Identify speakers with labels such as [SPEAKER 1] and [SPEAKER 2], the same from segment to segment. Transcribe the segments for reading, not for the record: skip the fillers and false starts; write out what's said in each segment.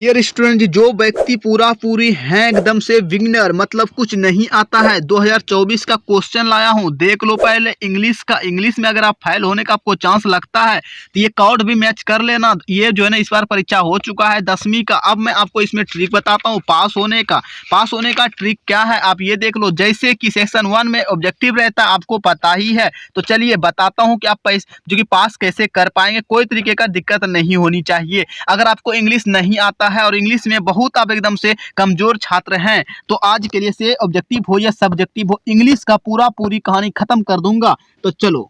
[SPEAKER 1] ये रेस्टोरेंट जो व्यक्ति पूरा पूरी हैं एकदम से बिगिनर मतलब कुछ नहीं आता है 2024 का क्वेश्चन लाया हूँ। देख लो पहले इंग्लिश का। इंग्लिश में अगर आप फेल होने का आपको चांस लगता है तो ये कॉर्ड भी मैच कर लेना। ये जो है ना इस बार परीक्षा हो चुका है 10वीं का। अब मैं आपको इसमें ट्रिक बताता हूँ पास होने का। पास होने का ट्रिक क्या है आप ये देख लो। जैसे कि सेक्शन 1 में ऑब्जेक्टिव रहता है आपको पता ही है, तो चलिए बताता हूँ कि आप जो कि पास कैसे कर पाएंगे। कोई तरीके का दिक्कत नहीं होनी चाहिए। अगर आपको इंग्लिश नहीं आता है और इंग्लिश में बहुत आप एकदम से कमजोर छात्र हैं तो आज के लिए से ऑब्जेक्टिव हो या सब्जेक्टिव हो इंग्लिश का पूरी कहानी खत्म कर दूंगा। तो चलो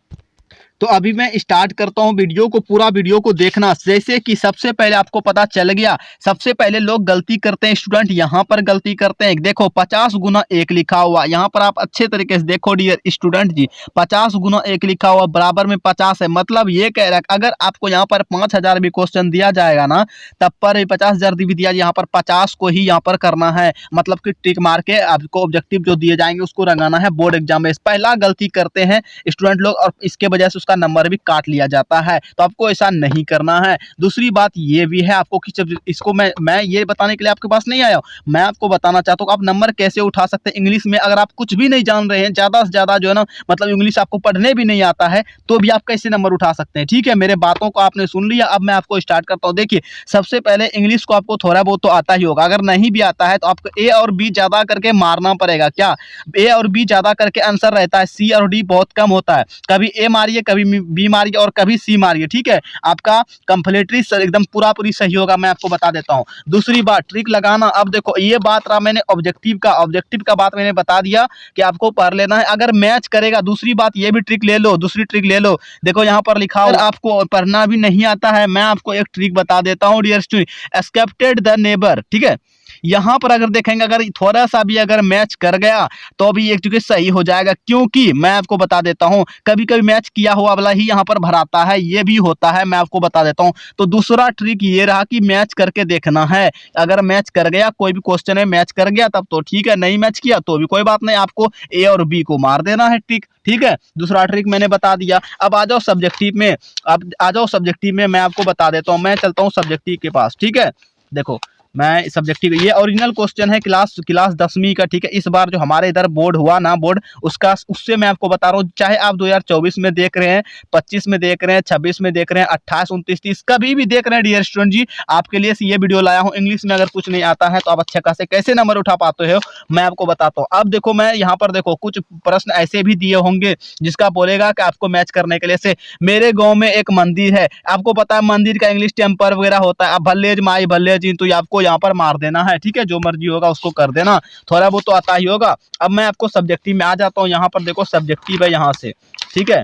[SPEAKER 1] तो अभी मैं स्टार्ट करता हूँ वीडियो को। पूरा वीडियो को देखना। जैसे कि सबसे पहले आपको पता चल गया, सबसे पहले लोग गलती करते हैं स्टूडेंट, यहाँ पर गलती करते हैं। देखो 50 गुना 1 लिखा हुआ, यहाँ पर आप अच्छे तरीके से देखो डियर स्टूडेंट जी, 50 गुना 1 लिखा हुआ बराबर में 50 है। मतलब ये कह रहा है अगर आपको यहाँ पर 5000 भी क्वेश्चन दिया जाएगा ना तब पर 50,000 भी दिया, यहाँ पर 50 को ही यहाँ पर करना है। मतलब कि टिक मार के आपको ऑब्जेक्टिव जो दिए जाएंगे उसको रंगाना है बोर्ड एग्जाम में। पहला गलती करते हैं स्टूडेंट लोग और इसके वजह से का नंबर भी काट लिया जाता है, तो आपको ऐसा नहीं करना है। दूसरी बात ये भी है आपको कि जब इसको मैं ये बताने के लिए आपके पास नहीं आया, मैं आपको बताना चाहता हूँ आप नंबर कैसे उठा सकते हैं इंग्लिश में। अगर आप कुछ भी नहीं जान रहे हैं, ज्यादा से ज्यादा जो है ना मतलब इंग्लिश आपको पढ़ने भी नहीं आता है, तो भी आप कैसे नंबर उठा सकते हैं। ठीक है, मेरे बातों को आपने सुन लिया। अब मैं आपको स्टार्ट करता हूँ। देखिए सबसे पहले इंग्लिश को आपको थोड़ा बहुत तो आता ही होगा। अगर नहीं भी आता है तो आपको ए और बी ज्यादा करके मारना पड़ेगा। क्या ए और बी ज्यादा करके आंसर रहता है, सी और डी बहुत कम होता है। कभी ए मारिए, कभी बी मारिए और कभी सी मारिए। ठीक है, आपका कंप्लीटली एकदम पूरी सही होगा, मैं आपको बता देता हूं। दूसरी बात ट्रिक लगाना। अब देखो ये बात रहा मैंने ऑब्जेक्टिव का बात मैंने बता दिया कि आपको पढ़ लेना है अगर मैच करेगा। दूसरी बात ये भी ट्रिक ले लो, दूसरी ट्रिक ले लो। देखो यहाँ पर लिखा हो आपको पढ़ना भी नहीं आता है, मैं आपको एक ट्रिक बता देता हूँ डियर स्टूडेंट, एस्केप्टेड द नेबर। ठीक है, यहाँ पर अगर देखेंगे अगर थोड़ा सा भी अगर मैच कर गया तो भी एक जगह सही हो जाएगा, क्योंकि मैं आपको बता देता हूँ कभी कभी मैच किया हुआ वाला ही यहाँ पर भराता है, ये भी होता है, मैं आपको बता देता हूँ। तो दूसरा ट्रिक ये रहा कि मैच करके देखना है। अगर मैच कर गया, कोई भी क्वेश्चन में मैच कर गया तब तो ठीक है, नहीं मैच किया तो भी कोई बात नहीं, आपको ए और बी को मार देना है। ट्रिक ठीक है, दूसरा ट्रिक मैंने बता दिया। अब आ जाओ सब्जेक्टिव में। अब आ जाओ सब्जेक्टिव में, मैं आपको बता देता हूँ। मैं चलता हूँ सब्जेक्टिव के पास। ठीक है, देखो मैं सब्जेक्टिव, ये ओरिजिनल क्वेश्चन है क्लास 10वीं का। ठीक है, इस बार जो हमारे इधर बोर्ड हुआ ना, बोर्ड उसका, उससे मैं आपको बता रहा हूँ। चाहे आप 2024 में देख रहे हैं, 25 में देख रहे हैं, 26 में देख रहे हैं, 28, 29, 30 कभी भी देख रहे हैं डियर स्टूडेंट जी, आपके लिए ये वीडियो लाया हूँ। इंग्लिश में अगर कुछ नहीं आता है तो आप अच्छे खासे कैसे नंबर उठा पाते हो मैं आपको बताता हूँ। अब देखो मैं यहाँ पर देखो कुछ प्रश्न ऐसे भी दिए होंगे जिसका बोलेगा कि आपको मैच करने के लिए से मेरे गाँव में एक मंदिर है, आपको पता है मंदिर का इंग्लिश टेम्पर वगैरह होता है, अब भल्लेज माई भल्लेज इन, तो आपको यहाँ पर मार देना है। ठीक है, जो मर्जी होगा उसको कर देना, थोड़ा बहुत तो आता ही होगा। अब मैं आपको सब्जेक्टिव में आ जाता हूँ। यहाँ पर देखो सब्जेक्टिव है यहाँ से। ठीक है,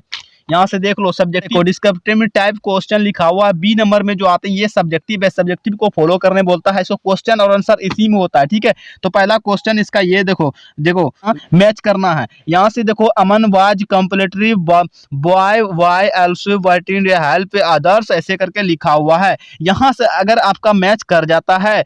[SPEAKER 1] यहाँ से देख लो सब्जेक्टिव डिस्क्रिप्टिव में टाइप क्वेश्चन लिखा हुआ है बी नंबर में जो आते हैं ये सब्जेक्टिव है। सब्जेक्टिव को फॉलो करने बोलता है, सो क्वेश्चन और आंसर इसी में होता है। ठीक है, तो पहला क्वेश्चन इसका ये देखो मैच करना है। यहाँ से देखो Aman was completely boy why also waiting help others ऐसे करके लिखा हुआ है। यहाँ से अगर आपका मैच कर जाता है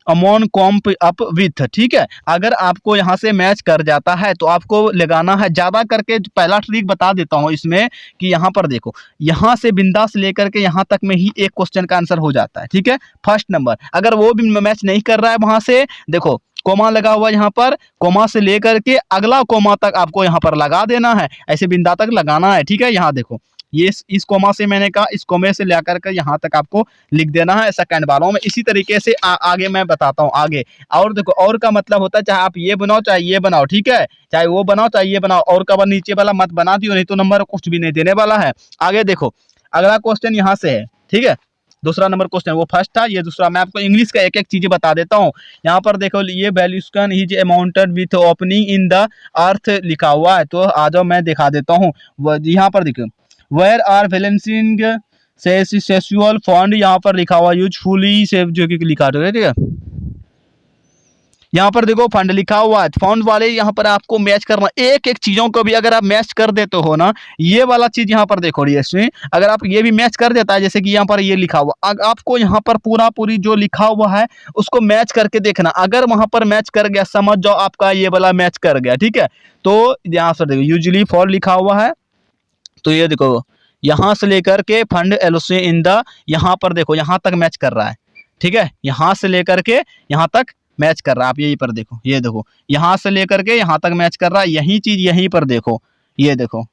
[SPEAKER 1] अमोन कॉम्प अप विथ, ठीक है, अगर आपको यहाँ से मैच कर जाता है तो आपको लगाना है ज्यादा करके। पहला ट्रिक बता देता हूँ इसमें कि यहाँ पर देखो, यहाँ से बिंदास लेकर के यहाँ तक में ही एक क्वेश्चन का आंसर हो जाता है। ठीक है, फर्स्ट नंबर अगर वो भी मैच नहीं कर रहा है, वहां से देखो कोमा लगा हुआ, यहाँ पर कोमा से लेकर के अगला कोमा तक आपको यहाँ पर लगा देना है, ऐसे बिंदा तक लगाना है। ठीक है, यहाँ देखो ये इस कोमा से मैंने कहा, इस कोमे से लेकर के यहाँ तक आपको लिख देना है सेकंड वालों में। इसी तरीके से आगे मैं बताता हूँ आगे। और देखो और का मतलब होता है चाहे आप ये बनाओ चाहे ये बनाओ, ठीक है, चाहे वो बनाओ चाहे ये बनाओ, और का नीचे वाला मत बना दियो, नहीं तो नंबर कुछ भी नहीं देने वाला है। आगे देखो अगला क्वेश्चन यहाँ से है। ठीक है, दूसरा नंबर क्वेश्चन, वो फर्स्ट था, ये दूसरा। मैं आपको इंग्लिश का एक एक चीजें बता देता हूँ। यहाँ पर देखो ये वैल्यूस्कन is amounted with opening in the earth लिखा हुआ है, तो आ जाओ मैं दिखा देता हूँ। यहाँ पर देखो where are balancing sexual fund, यहाँ पर लिखा हुआ यूजफुली से जो कि लिखा हुआ है। ठीक है, यहाँ पर देखो फंड लिखा हुआ है, फंड वाले यहाँ पर आपको मैच करना। एक एक चीजों को भी अगर आप मैच कर देते हो ना, ये वाला चीज यहाँ पर देखो इसमें अगर आप ये भी मैच कर देता है, जैसे कि यहाँ पर ये लिखा हुआ, आपको यहाँ पर पूरी जो लिखा हुआ है उसको मैच करके देखना। अगर वहां पर मैच कर गया, समझ जाओ आपका ये वाला मैच कर गया। ठीक है, तो यहाँ से देखो यूजली फॉर लिखा हुआ है, तो ये देखो यहाँ से लेकर के फंड एलोसे इन द, यहाँ पर देखो यहाँ तक मैच कर रहा है। ठीक है, यहाँ से लेकर के यहाँ तक मैच कर रहा है। आप यहीं पर देखो, ये देखो यहाँ से लेकर के यहाँ तक मैच कर रहा है, यही चीज यहीं पर देखो, ये देखो,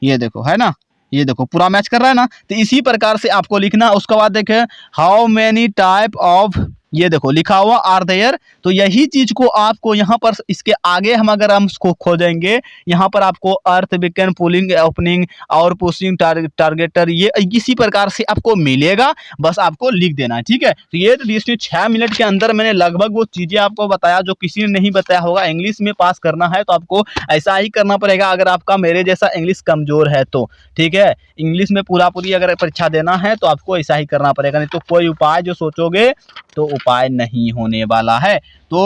[SPEAKER 1] ये देखो, है ना, ये देखो पूरा मैच कर रहा है ना। तो इसी प्रकार से आपको लिखना। उसके बाद देखें हाउ मेनी टाइप ऑफ, ये देखो लिखा हुआ आर देयर। तो यही चीज को आपको यहाँ पर इसके आगे हम अगर हम इसको खोजेंगे, यहाँ पर आपको अर्थ बीकन पुलिंग ओपनिंग और पुशिंग टारगेटर, ये इसी प्रकार से आपको मिलेगा। बस आपको लिख देना है, ठीक है। तो ये तो इसमें 6 मिनट के अंदर मैंने लगभग वो चीजें आपको बताया जो किसी ने नहीं बताया होगा। इंग्लिश में पास करना है तो आपको ऐसा ही करना पड़ेगा, अगर आपका मेरे जैसा इंग्लिश कमजोर है तो, ठीक है। इंग्लिश में पूरा पूरी अगर परीक्षा देना है तो आपको ऐसा ही करना पड़ेगा, नहीं तो कोई उपाय जो सोचोगे तो उपाय नहीं होने वाला है। तो